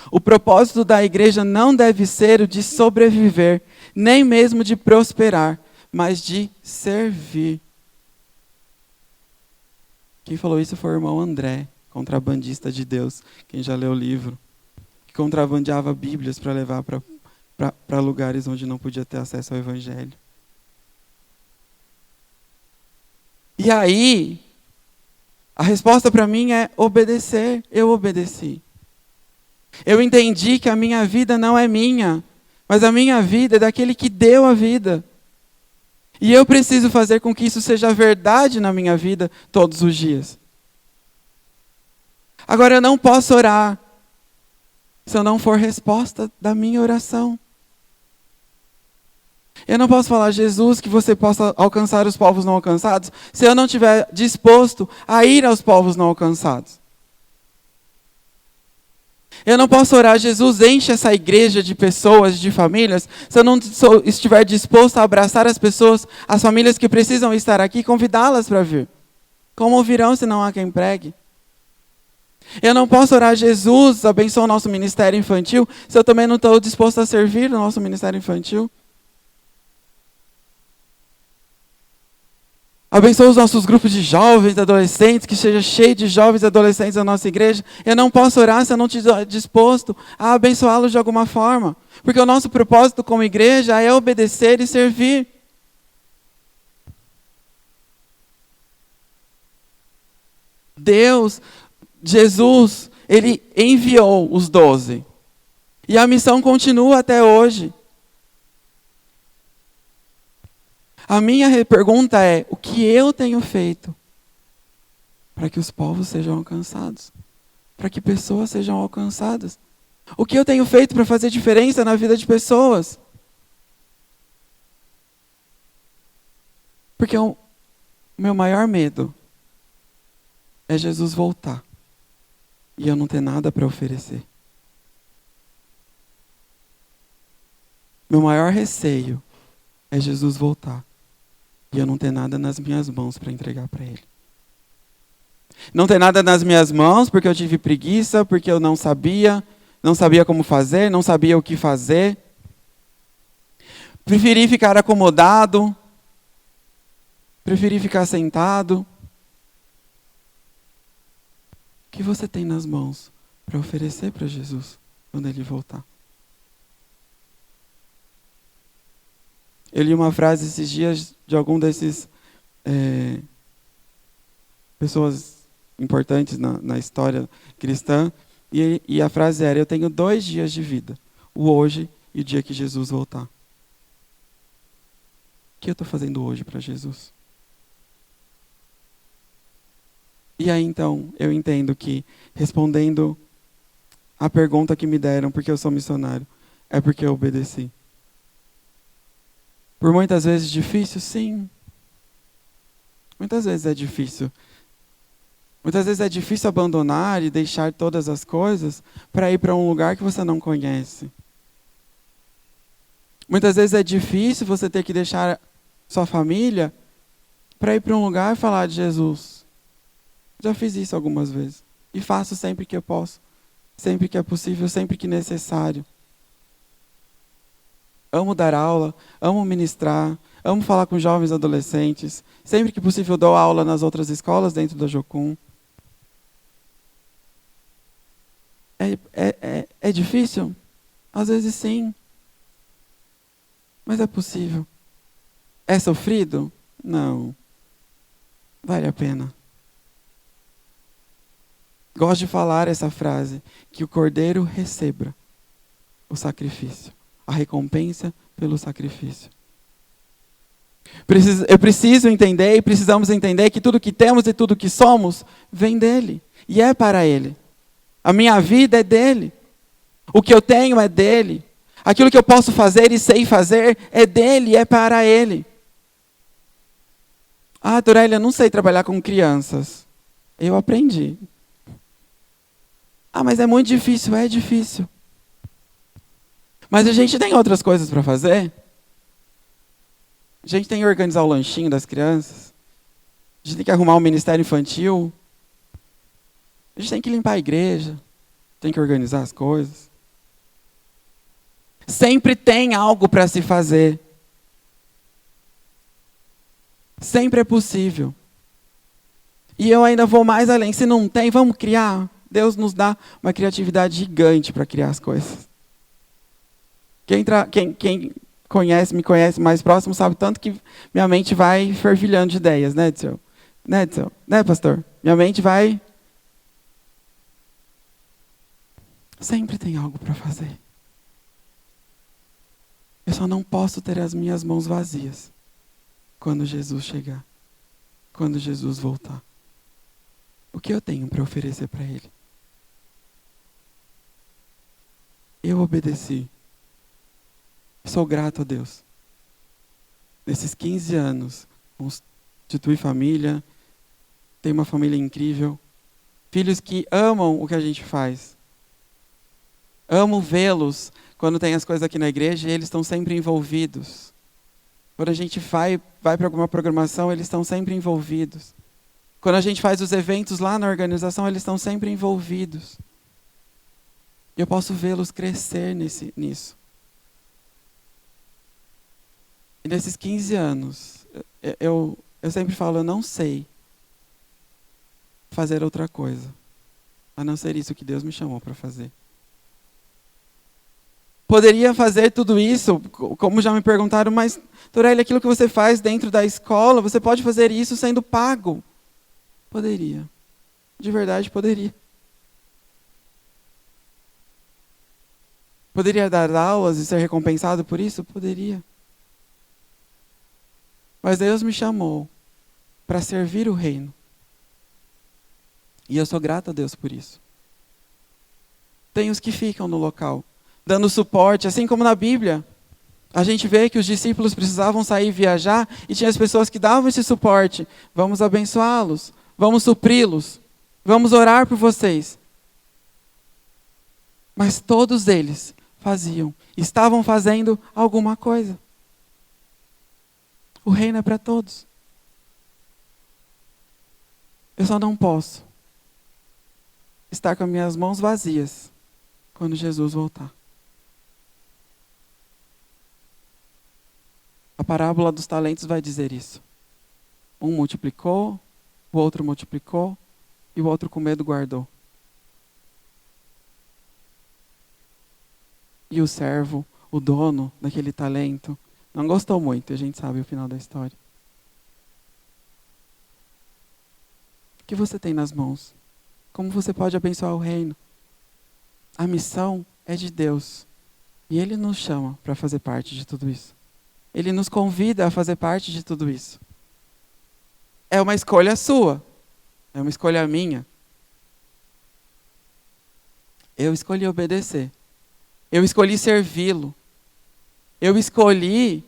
A: O propósito da igreja não deve ser o de sobreviver, nem mesmo de prosperar, mas de servir. Quem falou isso foi o irmão André, contrabandista de Deus, quem já leu o livro, que contrabandeava Bíblias para levar para lugares onde não podia ter acesso ao Evangelho. E aí, a resposta para mim é obedecer. Eu obedeci. Eu entendi que a minha vida não é minha, mas a minha vida é daquele que deu a vida. E eu preciso fazer com que isso seja verdade na minha vida todos os dias. Agora, eu não posso orar se eu não for resposta da minha oração. Eu não posso falar, Jesus, que você possa alcançar os povos não alcançados, se eu não estiver disposto a ir aos povos não alcançados. Eu não posso orar, Jesus, enche essa igreja de pessoas, de famílias, se eu não estiver disposto a abraçar as pessoas, as famílias que precisam estar aqui, convidá-las para vir. Como virão se não há quem pregue? Eu não posso orar, Jesus, abençoa o nosso ministério infantil, se eu também não estou disposto a servir o nosso ministério infantil. Abençoa os nossos grupos de jovens, adolescentes, que seja cheio de jovens e adolescentes da nossa igreja. Eu não posso orar se eu não estiver disposto a abençoá-los de alguma forma. Porque o nosso propósito como igreja é obedecer e servir. Deus, Jesus, Ele enviou os 12. E a missão continua até hoje. A minha pergunta é, o que eu tenho feito para que os povos sejam alcançados? Para que pessoas sejam alcançadas? O que eu tenho feito para fazer diferença na vida de pessoas? Porque o meu maior medo é Jesus voltar e eu não ter nada para oferecer. Meu maior receio é Jesus voltar e eu não ter nada nas minhas mãos para entregar para Ele. Não ter nada nas minhas mãos porque eu tive preguiça, porque eu não sabia como fazer, não sabia o que fazer. Preferi ficar acomodado, preferi ficar sentado. O que você tem nas mãos para oferecer para Jesus quando Ele voltar? Eu li uma frase esses dias de algum desses pessoas importantes na história cristã, e a frase era, eu tenho 2 dias de vida, o hoje e o dia que Jesus voltar. O que eu estou fazendo hoje para Jesus? E aí então, eu entendo que, respondendo a pergunta que me deram, porque eu sou missionário, é porque eu obedeci. Por muitas vezes difícil? Sim. Muitas vezes é difícil. Muitas vezes é difícil abandonar e deixar todas as coisas para ir para um lugar que você não conhece. Muitas vezes é difícil você ter que deixar sua família para ir para um lugar e falar de Jesus. Já fiz isso algumas vezes. E faço sempre que eu posso. Sempre que é possível, sempre que necessário. Amo dar aula, amo ministrar, amo falar com jovens e adolescentes. Sempre que possível dou aula nas outras escolas dentro da Jocum. É difícil? Às vezes sim. Mas é possível. É sofrido? Não. Vale a pena. Gosto de falar essa frase, que o cordeiro receba o sacrifício, a recompensa pelo sacrifício. Eu preciso entender e precisamos entender que tudo que temos e tudo que somos vem dele e é para ele. A minha vida é dele. O que eu tenho é dele. Aquilo que eu posso fazer e sei fazer é dele e é para ele. Ah, Dorélia, eu não sei trabalhar com crianças. Eu aprendi. Ah, mas é muito difícil, é difícil. Mas a gente tem outras coisas para fazer. A gente tem que organizar o lanchinho das crianças. A gente tem que arrumar um ministério infantil. A gente tem que limpar a igreja. Tem que organizar as coisas. Sempre tem algo para se fazer. Sempre é possível. E eu ainda vou mais além. Se não tem, vamos criar. Deus nos dá uma criatividade gigante para criar as coisas. Quem me conhece mais próximo, sabe tanto que minha mente vai fervilhando de ideias, né, Edson? Né, Edson? Né, pastor? Minha mente vai... Sempre tem algo para fazer. Eu só não posso ter as minhas mãos vazias quando Jesus chegar, quando Jesus voltar. O que eu tenho para oferecer para Ele? Eu obedeci. Sou grato a Deus. Nesses 15 anos, constitui família, tem uma família incrível, filhos que amam o que a gente faz. Amo vê-los quando tem as coisas aqui na igreja e eles estão sempre envolvidos. Quando a gente vai para alguma programação, eles estão sempre envolvidos. Quando a gente faz os eventos lá na organização, eles estão sempre envolvidos. E eu posso vê-los crescer nisso. E nesses 15 anos, eu sempre falo, eu não sei fazer outra coisa, a não ser isso que Deus me chamou para fazer. Poderia fazer tudo isso, como já me perguntaram, mas, Dorélia, aquilo que você faz dentro da escola, você pode fazer isso sendo pago? Poderia. De verdade, poderia. Poderia dar aulas e ser recompensado por isso? Poderia. Mas Deus me chamou para servir o reino. E eu sou grato a Deus por isso. Tem os que ficam no local, dando suporte, assim como na Bíblia. A gente vê que os discípulos precisavam sair e viajar, e tinha as pessoas que davam esse suporte. Vamos abençoá-los, vamos supri-los, vamos orar por vocês. Mas todos eles estavam fazendo alguma coisa. O reino é para todos. Eu só não posso estar com as minhas mãos vazias quando Jesus voltar. A parábola dos talentos vai dizer isso. Um multiplicou, o outro multiplicou e o outro com medo guardou. E o servo, o dono daquele talento, não gostou muito, a gente sabe o final da história. O que você tem nas mãos? Como você pode abençoar o reino? A missão é de Deus. E Ele nos chama para fazer parte de tudo isso. Ele nos convida a fazer parte de tudo isso. É uma escolha sua. É uma escolha minha. Eu escolhi obedecer. Eu escolhi servi-lo. Eu escolhi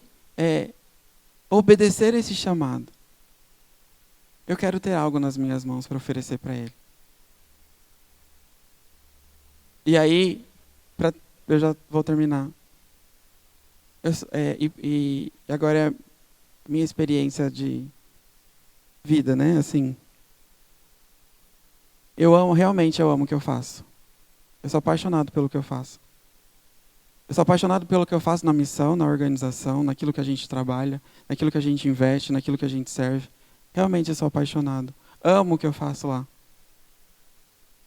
A: obedecer esse chamado. Eu quero ter algo nas minhas mãos para oferecer para Ele. E aí, eu já vou terminar. E agora é a minha experiência de vida, né? Assim, realmente eu amo o que eu faço. Eu sou apaixonado pelo que eu faço. Eu sou apaixonado pelo que eu faço na missão, na organização, naquilo que a gente trabalha, naquilo que a gente investe, naquilo que a gente serve. Realmente eu sou apaixonado. Amo o que eu faço lá.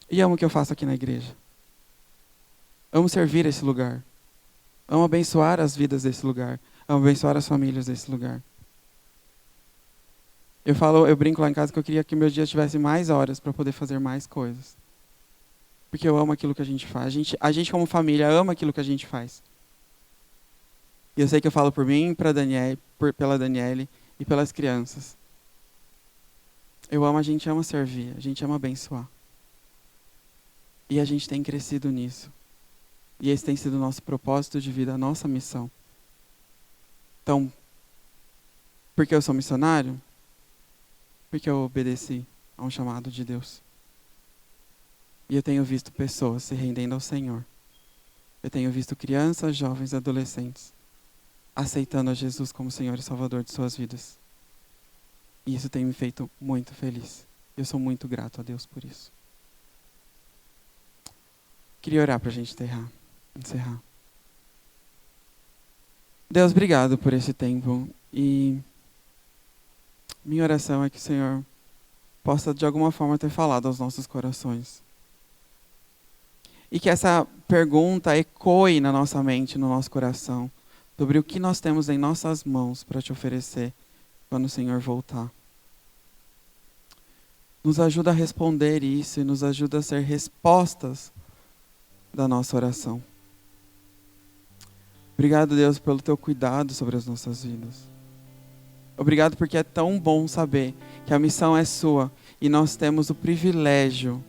A: E amo o que eu faço aqui na igreja. Amo servir esse lugar. Amo abençoar as vidas desse lugar. Amo abençoar as famílias desse lugar. Eu brinco lá em casa que eu queria que meu dia tivesse mais horas para poder fazer mais coisas. Porque eu amo aquilo que a gente faz. A gente como família ama aquilo que a gente faz. E eu sei que eu falo por mim, pela Daniele e pelas crianças. A gente ama servir, a gente ama abençoar. E a gente tem crescido nisso. E esse tem sido o nosso propósito de vida, a nossa missão. Então, porque eu sou missionário? porque eu obedeci a um chamado de Deus. E eu tenho visto pessoas se rendendo ao Senhor. Eu tenho visto crianças, jovens, adolescentes aceitando a Jesus como Senhor e Salvador de suas vidas. E isso tem me feito muito feliz. Eu sou muito grato a Deus por isso. Queria orar para a gente encerrar. Deus, obrigado por esse tempo. E minha oração é que o Senhor possa de alguma forma ter falado aos nossos corações. E que essa pergunta ecoe na nossa mente, no nosso coração, sobre o que nós temos em nossas mãos para te oferecer quando o Senhor voltar. Nos ajuda a responder isso e nos ajuda a ser respostas da nossa oração. Obrigado, Deus, pelo teu cuidado sobre as nossas vidas. Obrigado porque é tão bom saber que a missão é sua e nós temos o privilégio,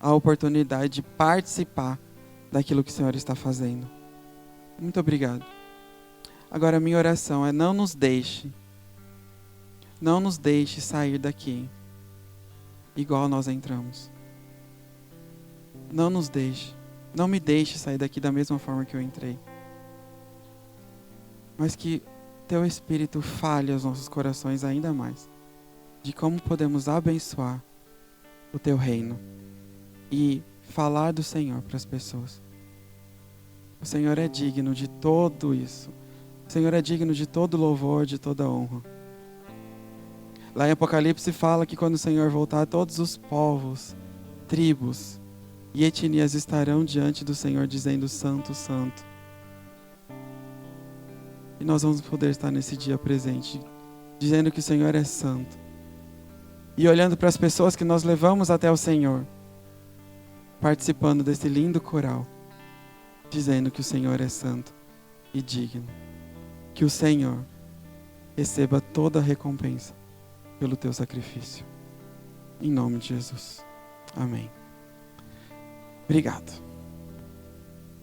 A: a oportunidade de participar daquilo que o Senhor está fazendo. Muito obrigado. Agora, a minha oração é: não nos deixe sair daqui igual nós entramos. Não me deixe sair daqui da mesma forma que eu entrei. Mas que teu Espírito fale aos nossos corações ainda mais de como podemos abençoar o teu reino e falar do Senhor para as pessoas. O Senhor é digno de tudo isso. O Senhor é digno de todo louvor, de toda honra. Lá em Apocalipse fala que quando o Senhor voltar, todos os povos, tribos e etnias estarão diante do Senhor dizendo: Santo, Santo. E nós vamos poder estar nesse dia presente, dizendo que o Senhor é santo. E olhando para as pessoas que nós levamos até o Senhor, participando desse lindo coral, dizendo que o Senhor é santo e digno. Que o Senhor receba toda a recompensa pelo teu sacrifício. Em nome de Jesus. Amém. Obrigado.